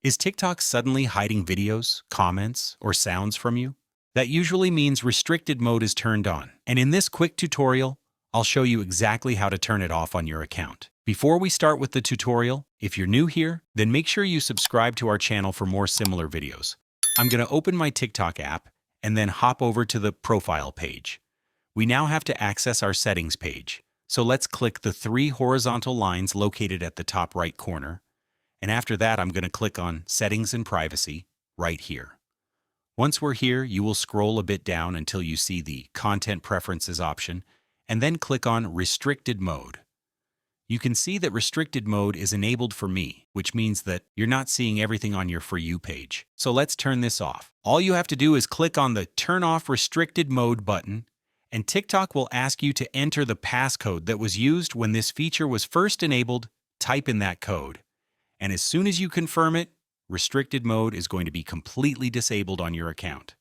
Is TikTok suddenly hiding videos, comments, or sounds from you? That usually means restricted mode is turned on. And in this quick tutorial, I'll show you exactly how to turn it off on your account. Before we start with the tutorial, if you're new here, then make sure you subscribe to our channel for more similar videos. I'm going to open my TikTok app and then hop over to the profile page. We now have to access our settings page. So let's click the three horizontal lines located at the top right corner. And after that, I'm going to click on Settings and Privacy right here. Once we're here, you will scroll a bit down until you see the Content Preferences option, and then click on Restricted Mode. You can see that Restricted Mode is enabled for me, which means that you're not seeing everything on your For You page. So let's turn this off. All you have to do is click on the Turn Off Restricted Mode button, and TikTok will ask you to enter the passcode that was used when this feature was first enabled. Type in that code. And as soon as you confirm it, restricted mode is going to be completely disabled on your account.